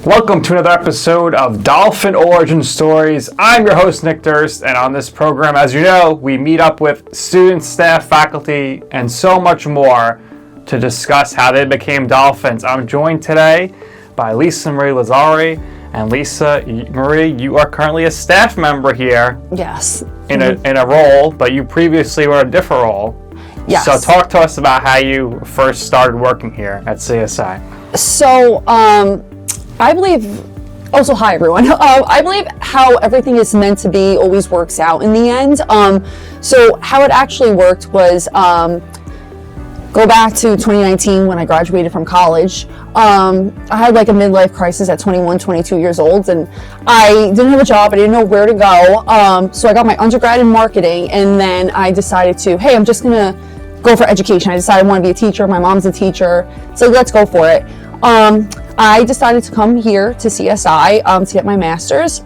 Welcome to another episode of Dolphin Origin Stories. I'm your host, Nick Durst, and on this program, as you know, we meet up with students, staff, faculty, and so much more to discuss how they became Dolphins. I'm joined today by LisaMarie Lazzari. And LisaMarie, you are currently a staff member here. Yes. In a role, but you previously were in a different role. Yes. So talk to us about how you first started working here at CSI. So, I believe, also hi everyone, I believe how everything is meant to be always works out in the end. So how it actually worked was, go back to 2019 when I graduated from college. I had like a midlife crisis at 21, 22 years old, and I didn't have a job. I didn't know where to go. So I got my undergrad in marketing, and then I decided hey, I'm just gonna go for education. I decided I want to be a teacher. My mom's a teacher, so let's go for it. I decided to come here to CSI to get my master's.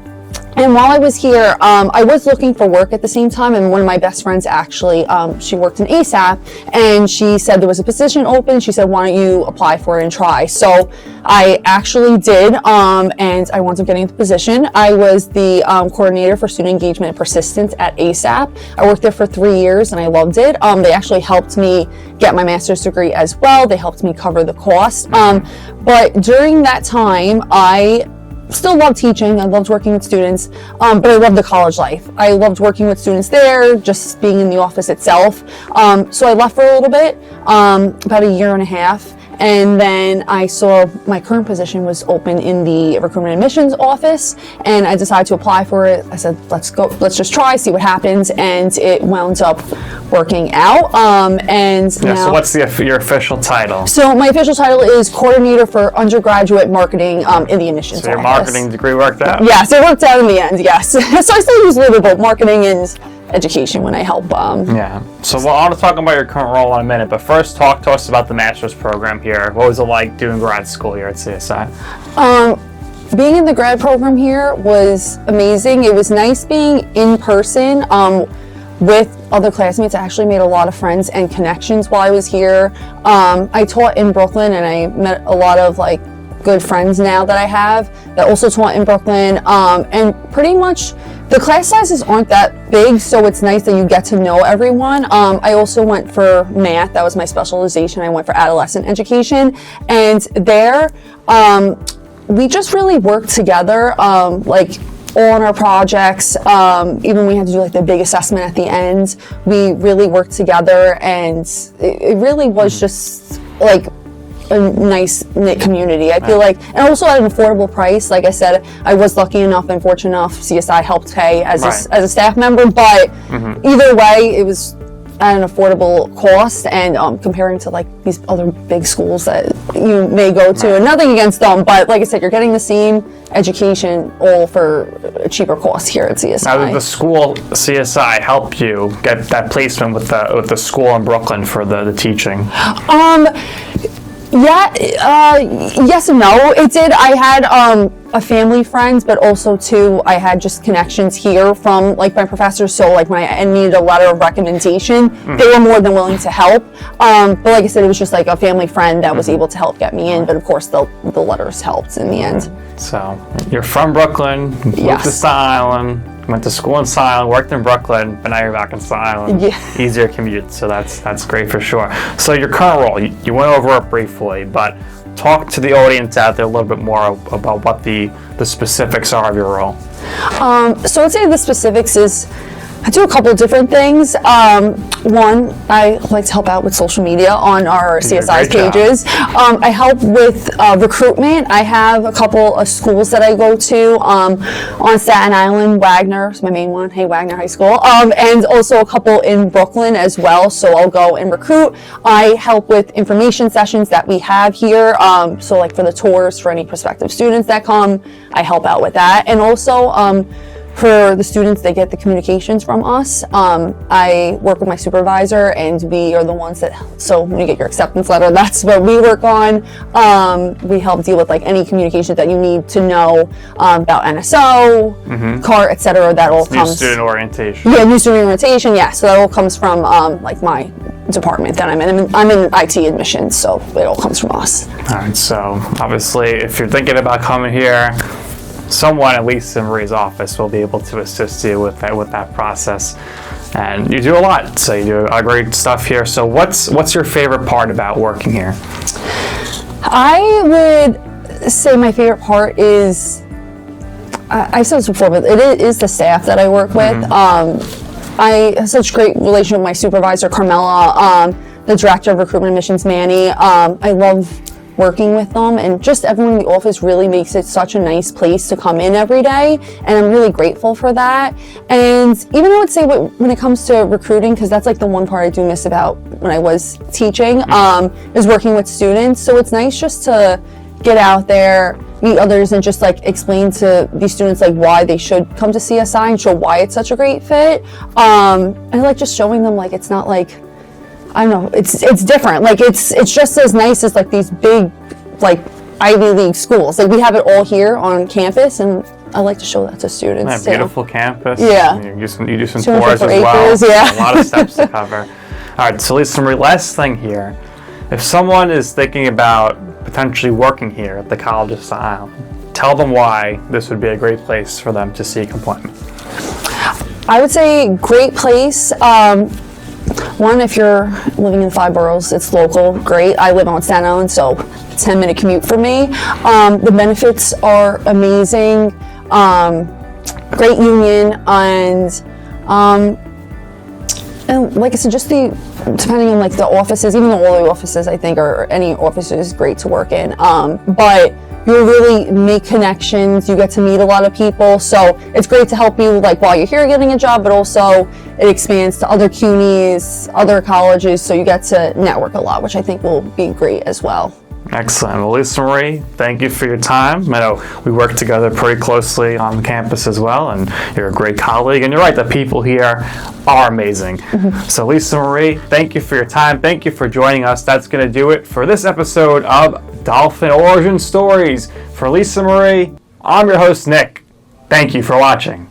And while I was here, I was looking for work at the same time, and one of my best friends actually, she worked in ASAP, and she said there was a position open. She said, why don't you apply for it and try? So I actually did, and I wound up getting the position. I was the coordinator for student engagement and persistence at ASAP. I worked there for 3 years, and I loved it. They actually helped me get my master's degree as well. They helped me cover the cost. But during that time, I still loved teaching. I loved working with students, but I loved the college life. I loved working with students there, just being in the office itself. So I left for a little bit, about a year and a half. And then I saw my current position was open in the Recruitment and Admissions office, and I decided to apply for it. I said, let's go, let's just try, see what happens, and it wound up working out. So what's your official title? So my official title is Coordinator for Undergraduate Marketing in the Admissions office. So your marketing degree worked out? Yes, it worked out in the end, yes. So I still use a little bit of both marketing and education when I help. Yeah. So I want to talk about your current role in a minute, but first talk to us about the master's program here. What was it like doing grad school here at CSI? Being in the grad program here was amazing. It was nice being in person with other classmates. I actually made a lot of friends and connections while I was here. I taught in Brooklyn, and I met a lot of good friends now that I have that also taught in Brooklyn. And pretty much the class sizes aren't that big, so it's nice that you get to know everyone. I also went for math. That was my specialization. I went for adolescent education, and there we just really worked together, all on our projects. Even we had to do the big assessment at the end. We really worked together, and it really was just a nice knit community. I feel and also at an affordable price. Like I said, I was lucky enough and fortunate enough CSI helped pay as a staff member, but either way, it was at an affordable cost. And comparing to these other big schools that you may go to, and nothing against them, but like I said, you're getting the same education all for a cheaper cost here at CSI. Now, did the school CSI help you get that placement with the school in Brooklyn for the teaching? Yeah, yes and no. It did. I had a family friend, but also too, I had just connections here from my professors. So when I needed a letter of recommendation, they were more than willing to help. But like I said, it was just a family friend that was able to help get me in. But of course, the letters helped in the end. So you're from Brooklyn, moved to Staten Island. Went to school in Staten Island, worked in Brooklyn, but now you're back in Staten Island. Yeah. Easier commute, so that's great for sure. So your current role, you went over it briefly, but talk to the audience out there a little bit more about what the specifics are of your role. So I'd say the specifics is I do a couple different things. One, I like to help out with social media on our CSI pages. I help with recruitment. I have a couple of schools that I go to on Staten Island. Wagner is my main one. Hey, Wagner High School. And also a couple in Brooklyn as well. So I'll go and recruit. I help with information sessions that we have here. So for the tours for any prospective students that come, I help out with that. And also, for the students, they get the communications from us. I work with my supervisor, and we are the ones so when you get your acceptance letter, that's what we work on. We help deal with any communication that you need to know about NSO, CART, etc. That all comes. New student orientation. Yeah, new student orientation, yeah. So that all comes from my department that I'm in. I'm in IT admissions, so it all comes from us. All right, so obviously if you're thinking about coming here, someone at LisaMarie's office will be able to assist you with that process. And you do a lot, so you do great stuff here. So what's your favorite part about working here? I would say my favorite part is, I've said this before, but it is the staff that I work with. I have such a great relationship with my supervisor, Carmela, the director of Recruitment and Admissions, Manny. I love working with them, and just everyone in the office really makes it such a nice place to come in every day, and I'm really grateful for that. And even I would say when it comes to recruiting, because that's like the one part I do miss about when I was teaching, is working with students. So it's nice just to get out there, meet others, and just like explain to these students like why they should come to CSI and show why it's such a great fit. And like just showing them like it's not like, I don't know, it's different. Like it's just as nice as like these big like Ivy League schools. Like we have it all here on campus, and I like to show that to students. Beautiful campus. Yeah. You do some tours as well. Acres, yeah. A lot of steps to cover. All right, so LisaMarie, last thing here. If someone is thinking about potentially working here at the College of Staten Island, tell them why this would be a great place for them to seek employment. I would say great place. One, if you're living in the 5 boroughs, it's local, great. I live on Staten Island, so 10-minute commute for me. The benefits are amazing, great union, and like I said, just depending on like the offices, even though all the offices I think or any office is great to work in, but you really make connections, you get to meet a lot of people, so it's great to help you like while you're here getting a job, but also it expands to other CUNYs, other colleges, so you get to network a lot, which I think will be great as well. Excellent. Well, LisaMarie, thank you for your time. I know we work together pretty closely on campus as well, and you're a great colleague. And you're right, the people here are amazing. So LisaMarie, thank you for your time. Thank you for joining us. That's going to do it for this episode of Dolphin Origin Stories. For LisaMarie, I'm your host, Nick. Thank you for watching.